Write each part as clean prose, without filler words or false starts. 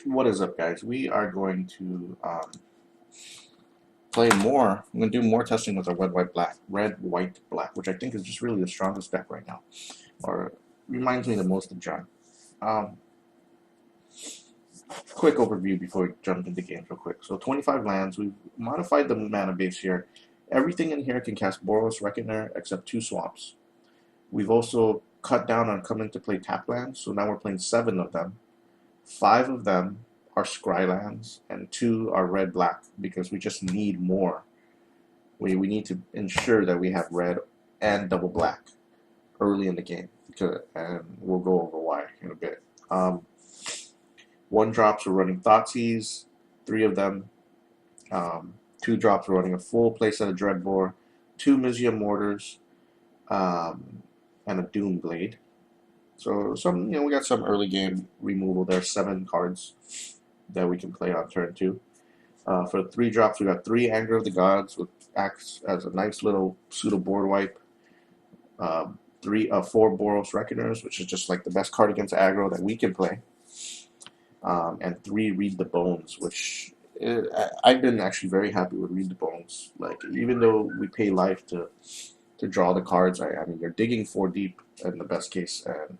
What is up, guys? We are going to play more. I'm going to do more testing with our red, white, black, which I think is just really the strongest deck right now, or reminds me the most of John. Quick overview before we jump into games real quick. So 25 lands. We've modified the mana base here. Everything in here can cast BORZOHV Reckoner except 2 swamps. We've also cut down on coming to play tap lands, so now we're playing 7 of them. 5 of them are scry lands, and 2 are red-black because we just need more. We need to ensure that we have red and double black early in the game, and we'll go over why in a bit. 1 drops we're running Thoughtseize, 3 of them. 2 drops we're running a full playset of Dreadbore, 2 Mizia Mortars, and a Doom Blade. So we got some early game removal there. 7 cards that we can play on turn 2. For the 3 drops, we got 3 Anger of the Gods, which acts as a nice little pseudo board wipe. 4 Boros Reckoners, which is just like the best card against aggro that we can play. And 3 Read the Bones, which I've been actually very happy with Read the Bones. Like, even though we pay life to draw the cards, I mean, you're digging 4 deep in the best case, and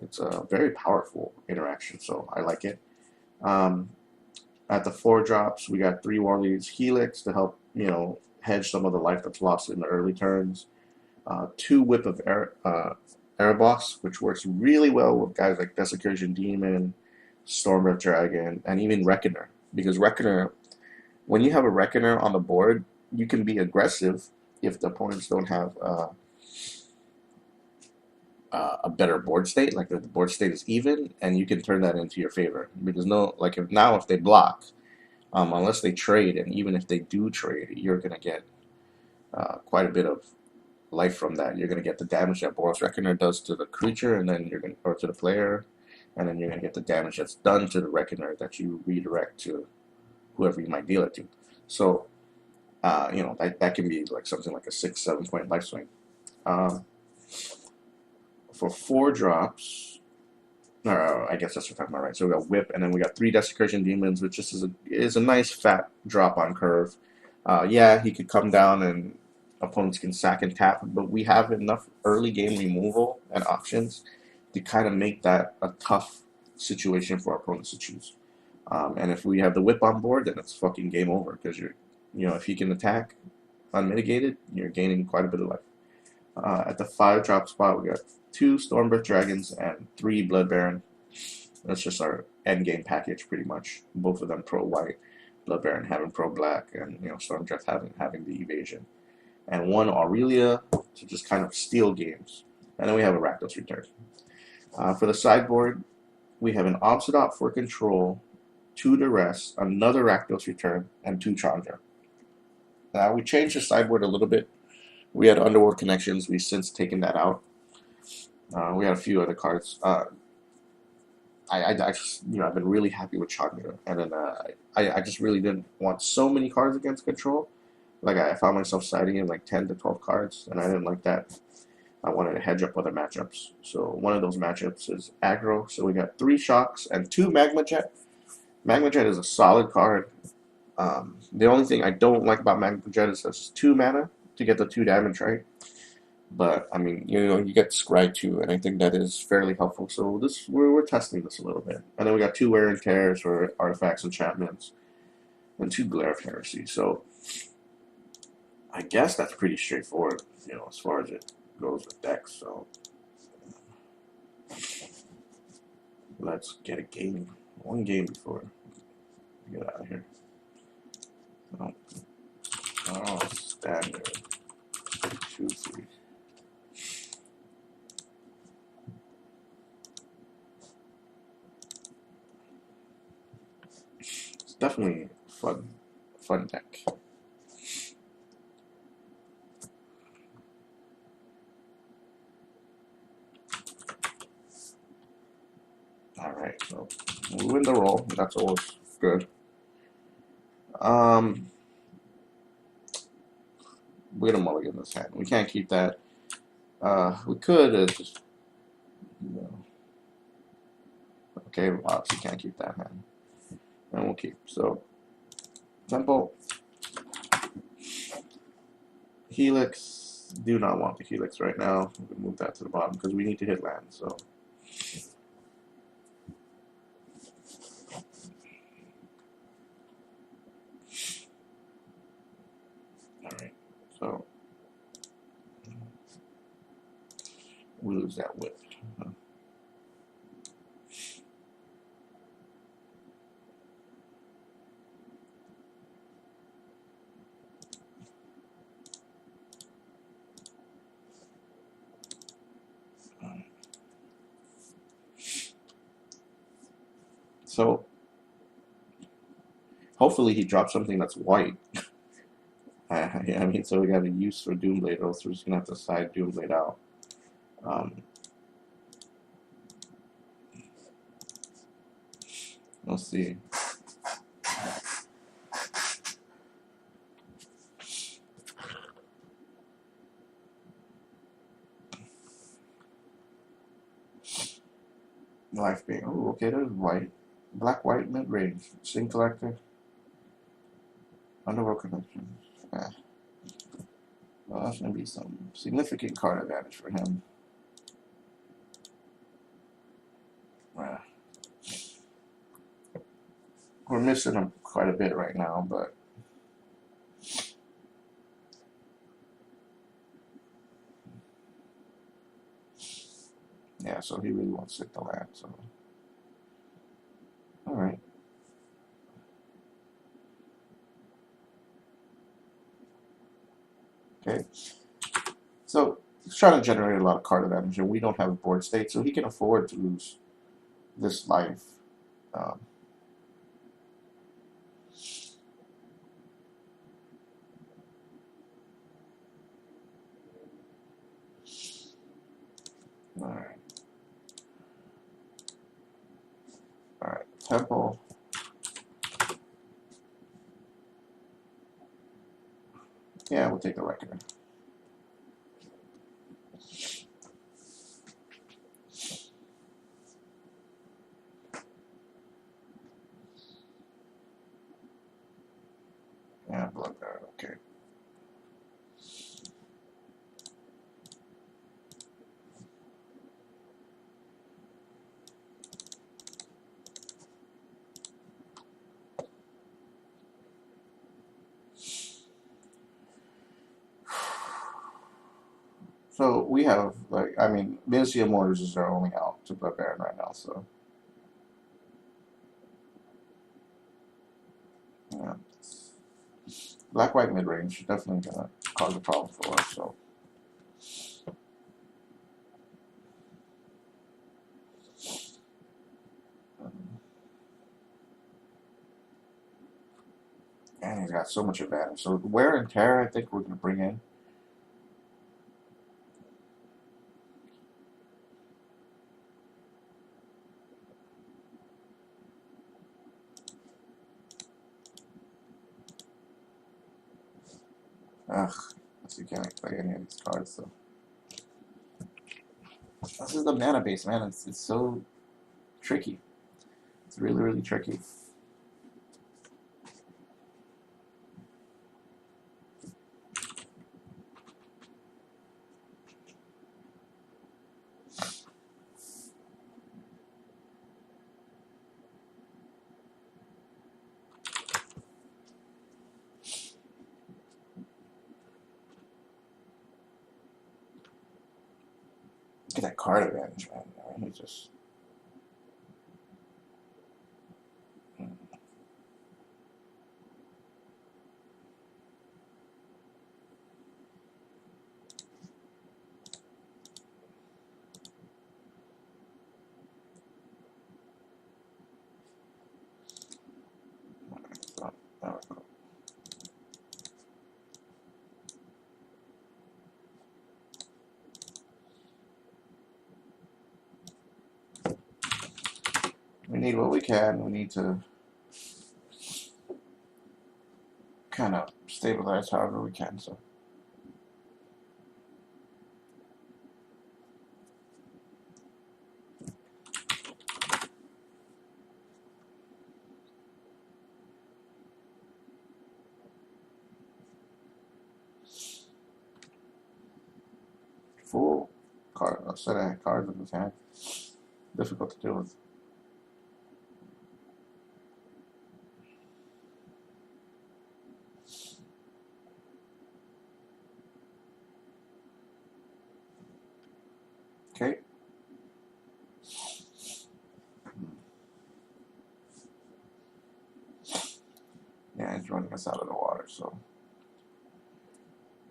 it's a very powerful interaction, so I like it. At the 4 drops, we got 3 Warley's Helix to help, hedge some of the life that's lost in the early turns. 2 Whip of Erebos, which works really well with guys like Desecration Demon, Stormbreath Dragon, and even Reckoner. Because Reckoner, when you have a Reckoner on the board, you can be aggressive if the opponents don't have a better board state, like if the board state is even, and you can turn that into your favor. Because if they block, unless they trade, and even if they do trade, you're gonna get quite a bit of life from that. You're gonna get the damage that Boros Reckoner does to the creature, and then or to the player, and then you're gonna get the damage that's done to the Reckoner that you redirect to whoever you might deal it to. So, that can be like something like a 6-7 point life swing. For 4 drops, I guess that's what we're talking about, right? So we got Whip, and then we got 3 Desecration Demons, which just is a nice fat drop on curve. Yeah, he could come down and opponents can sack and tap, but we have enough early game removal and options to kind of make that a tough situation for our opponents to choose. And if we have the Whip on board, then it's fucking game over, because if he can attack unmitigated, you're gaining quite a bit of life. At the 5 drop spot, we got 2 Stormbreath Dragons and 3 Blood Baron. That's just our end game package, pretty much. Both of them pro white, Blood Baron having pro black, and Stormbreath having the evasion. And 1 Aurelia to just kind of steal games. And then we have a Rakdos Return. For the sideboard, we have an Obsidot for control, 2 Duress, another Rakdos Return, and 2 Chandra. Now we changed the sideboard a little bit. We had Underworld Connections. We've since taken that out. We had a few other cards. I've been really happy with Chandra, and then I just really didn't want so many cards against control. Like, I found myself siding in like 10 to 12 cards, and I didn't like that. I wanted to hedge up other matchups. So one of those matchups is aggro. So we got 3 Shocks and 2 Magma Jet. Magma Jet is a solid card. The only thing I don't like about Magma Jet is it's 2 mana to get the 2 damage, right? But I mean, you get Scry too, and I think that is fairly helpful. So we're testing this a little bit. And then we got 2 Wear and Tears for artifacts, enchantments, and 2 Glare of Heresy. So I guess that's pretty straightforward, as far as it goes with decks. So let's get a game. 1 game before we get out of here. Oh, standard. 2, 3. It's definitely fun deck. Alright, so we win the roll. That's always good. We're gonna mulligan this hand. We can't keep that. We could just, okay, we obviously can't keep that hand. and we'll keep. So Temple, Helix. Do not want the Helix right now. We'll move that to the bottom because we need to hit land. So. Alright, so we lose that whip. So hopefully he drops something that's white. I mean, so we got a use for Doomblade, or else we're just gonna have to side Doomblade out. Um, we'll see. Life being, oh, okay, there's white. Black, white, mid range. Sing Collector. Underworld Connection. Yeah. Well, that's gonna be some significant card advantage for him. Yeah. We're missing him quite a bit right now, but yeah, so he really wants to hit the land, so alright. Okay. So he's trying to generate a lot of card advantage, and we don't have a board state, so he can afford to lose this life. Um, Alright. Alright. Temple. Yeah, we'll take the Reckoner. Yeah, Blood Guard, okay. So we have, like, I mean, Museum Mortars is our only out to Blood Baron right now, so. Yeah. Black white mid range definitely gonna cause a problem for us, so. And he's got so much advantage. So wear and tear, I think we're gonna bring in. Ugh, you can't play any of these cards, so. This is the mana base, man. It's so tricky. It's really, really tricky. Look at that card advantage, man. I mean, he just. So, we need what we can. We need to kind of stabilize however we can. So. full card, a set of cards in his hand. Difficult to deal with. Okay. Yeah, he's running us out of the water, so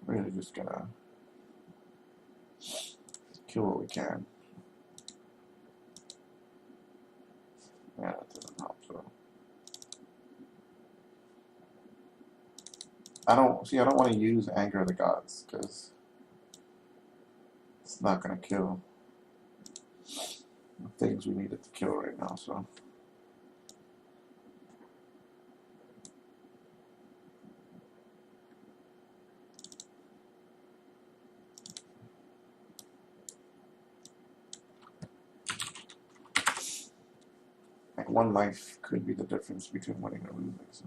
we're really just gonna kill what we can. Yeah, that doesn't help, so. I don't want to use Anger of the Gods, because it's not gonna kill the things we needed to kill right now, so. Like, one life could be the difference between winning or losing, so.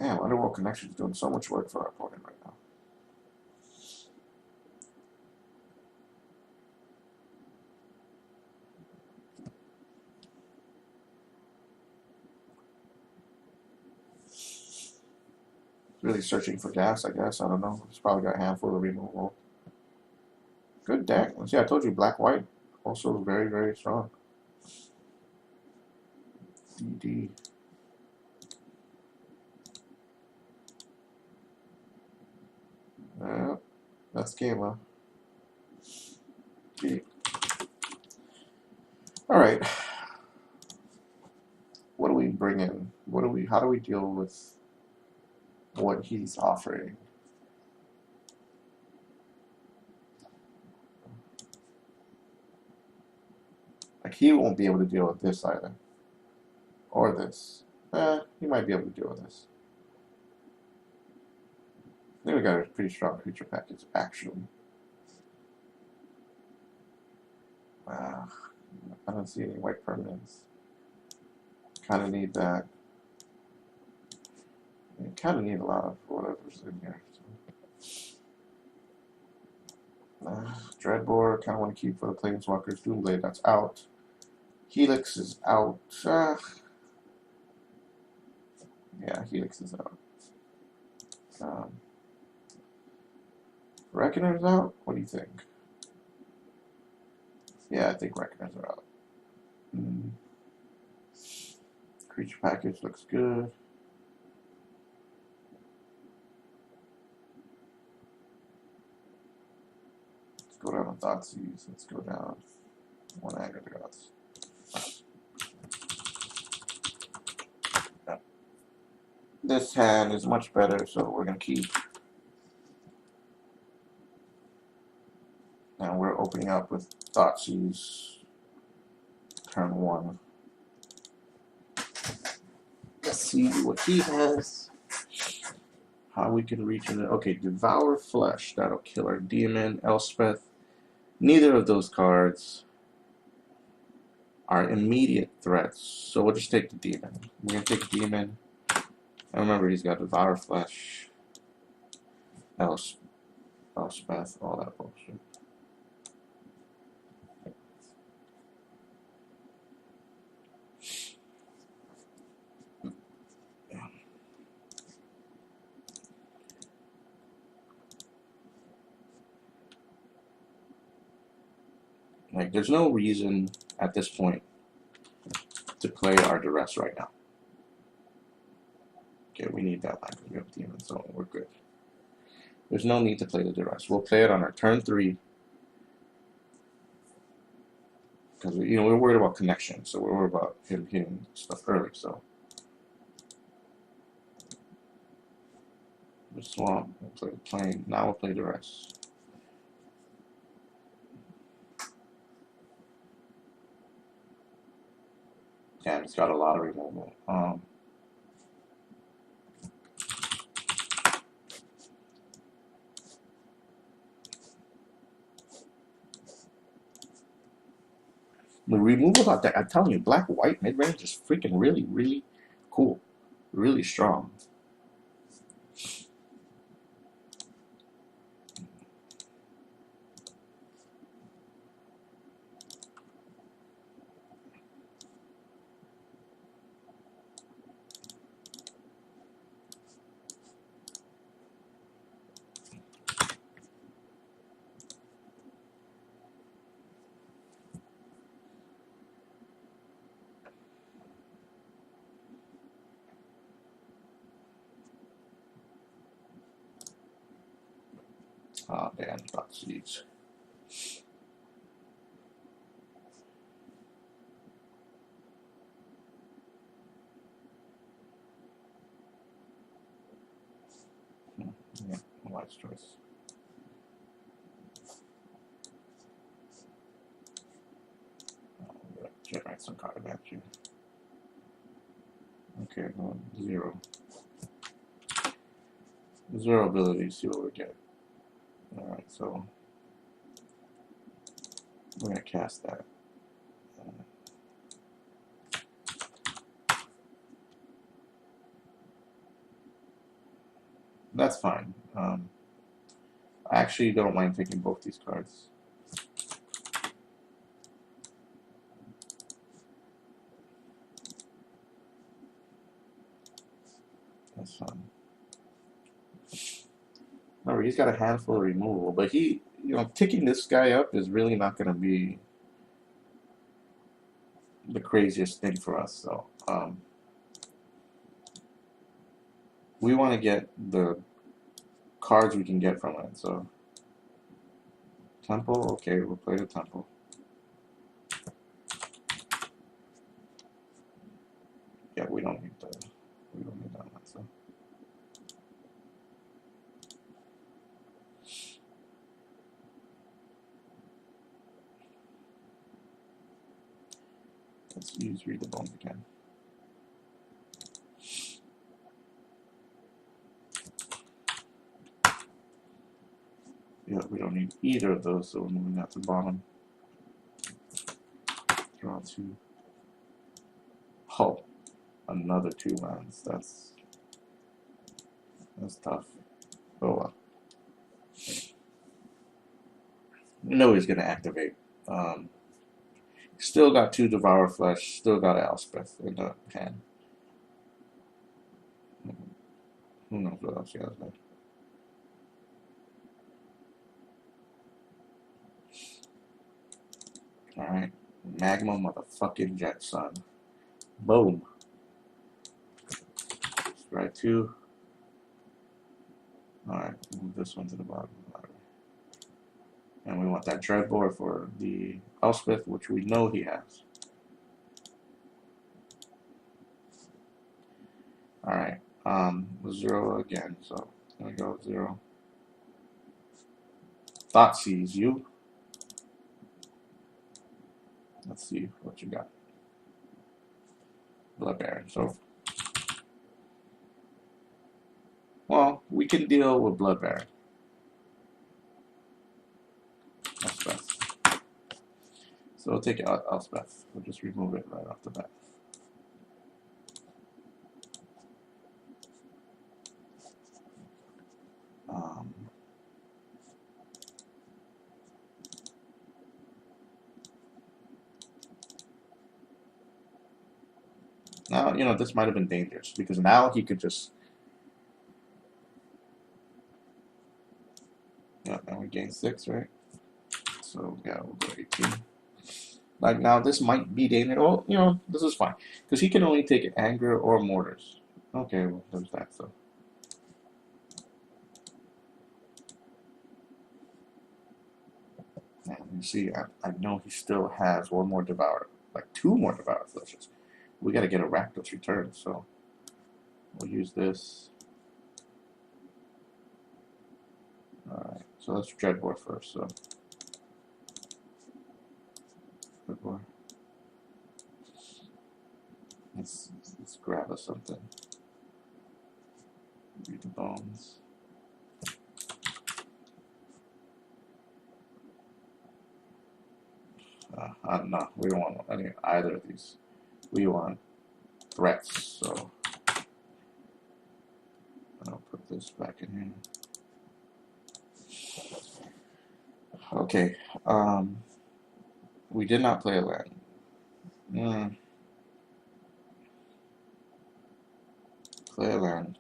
Yeah, Underworld Connection is doing so much work for our opponent right now. Really searching for gas, I guess. I don't know. He's probably got a handful of removal. Good deck. See, I told you, black-white also very, very strong. DD. That's game, huh? Okay. All right. What do we bring in? How do we deal with what he's offering? Like, he won't be able to deal with this either. Or this. He might be able to deal with this. I think we got a pretty strong creature package, actually. I don't see any white permanents. Kind of need that. You kind of need a lot of whatever's in here. So. Dreadbore, kind of want to keep for the Planeswalkers. Doomblade, that's out. Helix is out. Yeah, Helix is out. Reckoners out? What do you think? Yeah, I think Reckoners are out. Creature package looks good. Let's go down to Thoughtseize. Let's go down one Anger of the Gods. This hand is much better, so we're going to keep. And we're opening up with Thoughtseize turn 1. Let's see what he has. How we can reach in it. Okay, Devour Flesh. That'll kill our demon. Elspeth. Neither of those cards are immediate threats, so we'll just take the demon. We're going to take demon. And remember, he's got Devour Flesh, Elspeth, all that bullshit. Like, there's no reason at this point to play our duress right now. Okay, we need that line because we have demon, so we're good. There's no need to play the duress. We'll play it on our turn 3. Because we're worried about connection, so we're worried about him hitting stuff early, so. We'll swamp, we'll play the plane. Now we'll play duress. Damn, it's got a lot of removal. The removal of that, I'm telling you, black-white mid-range is freaking really, really cool. really strong. Oh damn, Thoughtseize. Yeah, wise choice. Generate some card advantage. Okay, well, zero. Zero ability, see what we get. Alright, so we're gonna cast that. That's fine. I actually don't mind taking both these cards. That's fine. Remember, he's got a handful of removal, but he, ticking this guy up is really not going to be the craziest thing for us. So, we want to get the cards we can get from it. So, Temple, okay, we'll play the Temple. Yeah, we don't need that one. So. Let's use Read the Bones again. Yeah, we don't need either of those, so we're moving that to the bottom. Draw two. Oh, another 2 lands. That's tough. Oh well. We know he's gonna activate. Still got 2 Devour Flesh. Still got Elspeth in the hand. Who knows what else he has there? Alright. Magma motherfucking Jet Sun. Boom. Strike 2. Alright, move this one to the bottom of the ladder. And we want that Dreadboard for the Elspeth, which we know he has. Alright, 0 again, so there we go, 0. Thoughtseize you. Let's see what you got. Blood Baron, so. Well, we can deal with Blood Baron. Elspeth. So we'll take out Elspeth. We'll just remove it right off the bat. Now, this might have been dangerous because now he could just. Yeah, now we gain 6, right? So, yeah, we'll go 18. Like, now this might be dangerous. Well, this is fine because he can only take Anger or Mortars. Okay, well, there's that, so. And you see, I know he still has 1 more Devour, like 2 more Devour Fleshes. We got to get a Rakdos Return, so we'll use this. Alright, so let's Dreadboard first, so. Dreadboard. Let's grab us something. Read the Bones. No, we don't want either of these. We want threats, so put this back in here. Okay. We did not play a land. Play a land.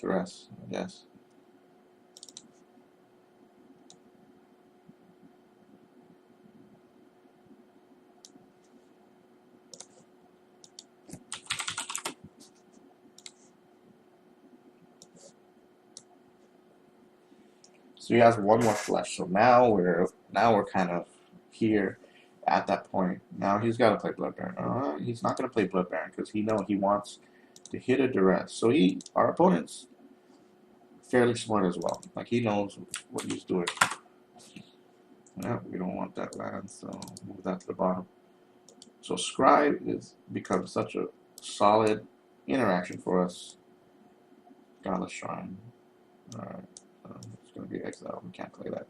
THEROS, yes. So he has one more flesh. So now we're kind of here at that point. Now he's got to play Blood Baron. He's not going to play Blood Baron because he wants to hit a duress. So our opponent's fairly smart as well. Like he knows what he's doing. No, we don't want that land, so move that to the bottom. So Scribe becomes such a solid interaction for us. Godless Shrine. Alright. It's going to be exile. We can't play that.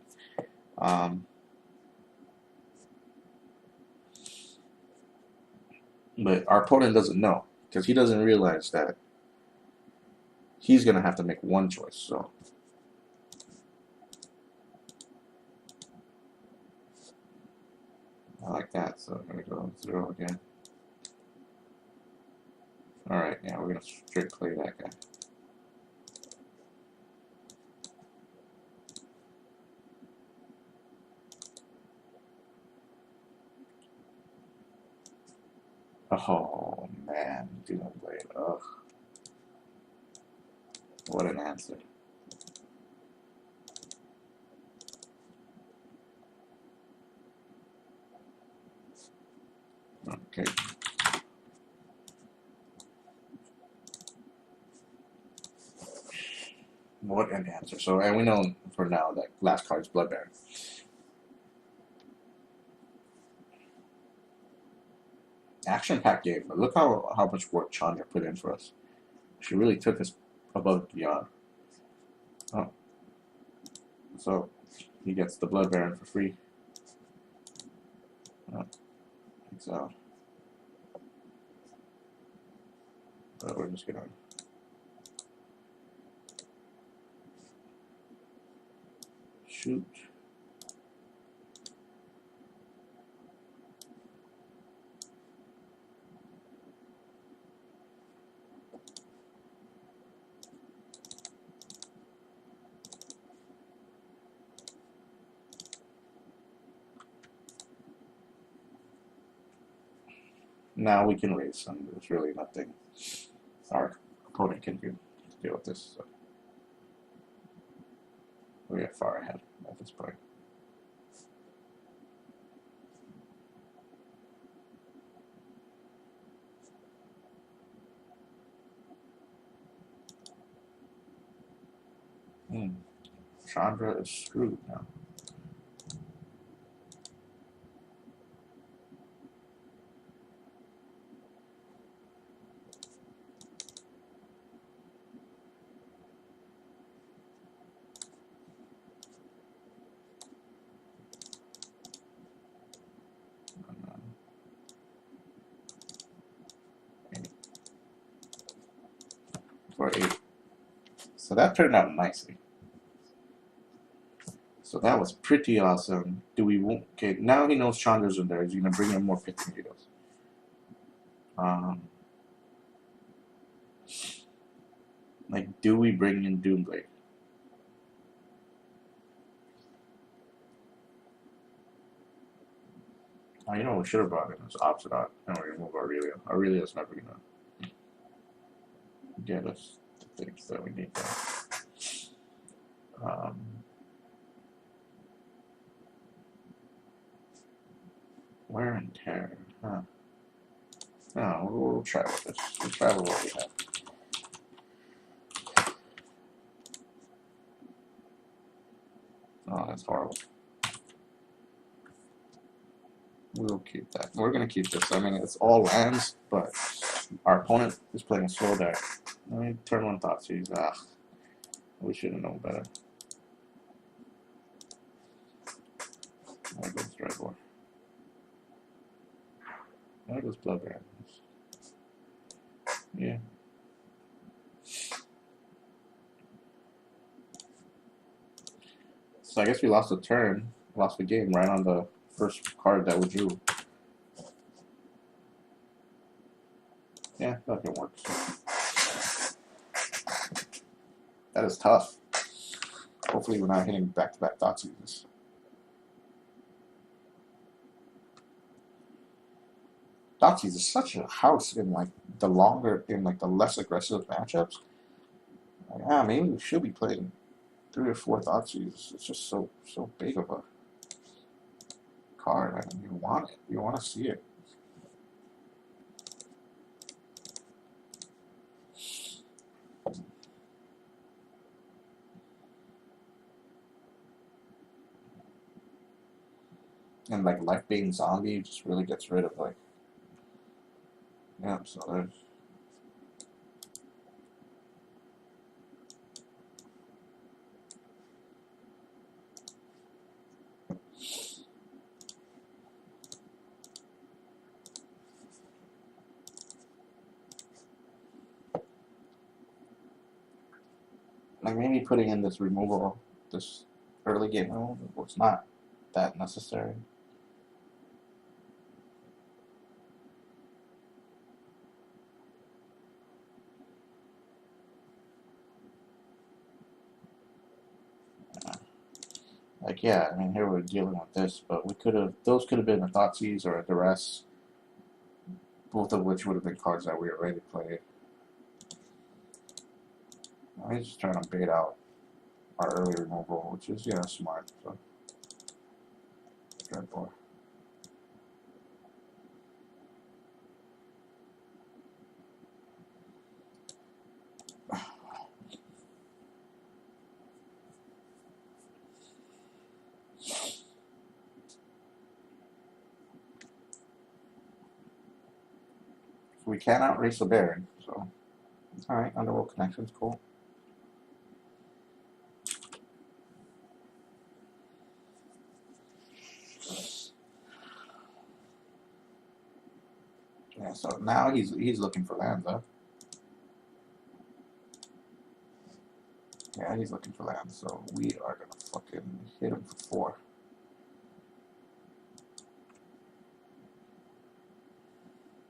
But our opponent doesn't know because he doesn't realize that he's going to have to make one choice. So I like that. So I'm going to go 0 again. Alright, yeah, we're going to straight play that guy. Oh man, Doom Blade. Ugh. What an answer. Okay. What an answer. So, and we know for now that last card is Blood Baron. Action-packed game, but look how much work Chandra put in for us. She really took us above and beyond. Oh. So, he gets the Blood Baron for free. Oh. So, but we're just gonna shoot. Now we can raise some. There's really nothing our opponent can do to deal with this. So we are far ahead at this point. Chandra is screwed now. For 8. So that turned out nicely. So that was pretty awesome. Okay, now he knows Chandra's in there. He's going to bring in more pit torpedoes. Like, do we bring in Doomblade? Oh, you know what we should have brought in? It's opposite out. And we're going to move Aurelia. Aurelia's never going to get us the things that we need there. Wear and tear, huh? No, we'll try with this. We'll try with what we have. Oh, that's horrible. We'll keep that. We're going to keep this. I mean, it's all lands, but our opponent is playing a slow deck. I mean, turn 1 Thoughtseize. We should have known better. There goes Sideboard. There goes Blood Baron. Yeah. So I guess we lost the turn, lost the game right on the first card that we drew. Yeah, that can work. That is tough. Hopefully we're not hitting back-to-back Thoughtseize. Thoughtseize is such a house in like the less aggressive matchups. Like, yeah, maybe we should be playing 3 or 4 Thoughtseize. It's just so big of a card. I mean, you want it. You want to see it. And like Life Being Zombie just really gets rid of like, yeah, so there's like maybe putting in this removal, this early game removal was not that necessary. Like, yeah, I mean, here we're dealing with this, but those could have been a Thoughtseize or a Duress, both of which would have been cards that we already played. I'm just trying to bait out our early removal, which is, yeah, smart. So, Sideboard. So we can't outrace the Baron, so alright, Underworld Connection's cool. Yeah, so now he's looking for lands, huh? Yeah, he's looking for lands, so we are gonna fucking hit him for 4.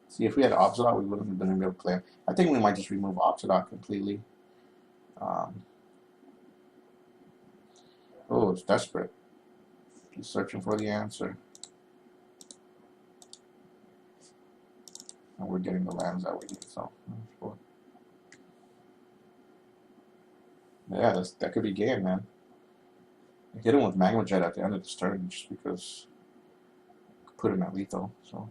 See, if we had Obzidot, we wouldn't have been able to play him. I think we might just remove Obzidot completely. Oh, it's desperate. He's searching for the answer. And we're getting the lands that we need, so. Yeah, that could be game, man. I hit him with Magma Jet at the end of this turn just because I could put him at lethal, so.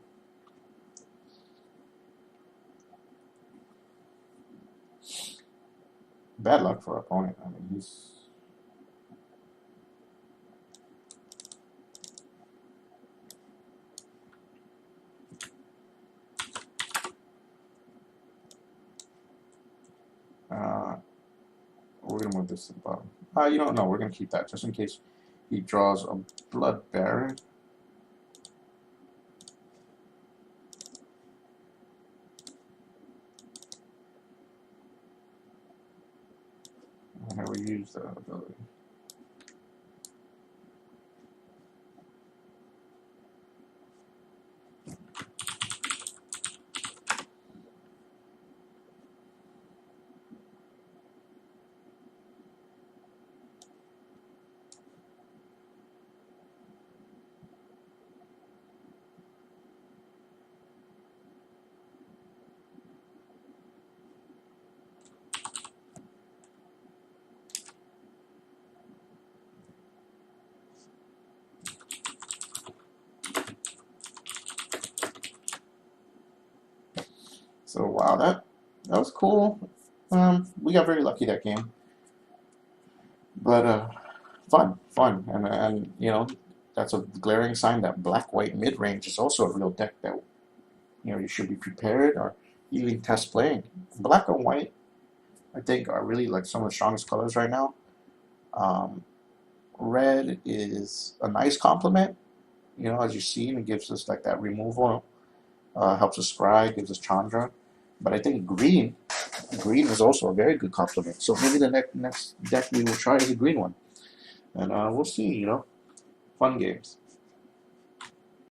Bad luck for our opponent. I mean, he's. We're gonna move this to the bottom. You don't know. We're gonna keep that just in case he draws a Blood Baron. And here we use the ability. So wow, that was cool. We got very lucky that game, but fun, and you know that's a glaring sign that black-white mid-range is also a real deck that you should be prepared or even test playing. Black and white, I think, are really like some of the strongest colors right now. Um, Red is a nice complement, as you've seen, it gives us like that removal, helps us scry, gives us Chandra. But I think green is also a very good complement. So maybe the next deck we will try is a green one, and we'll see. Fun games.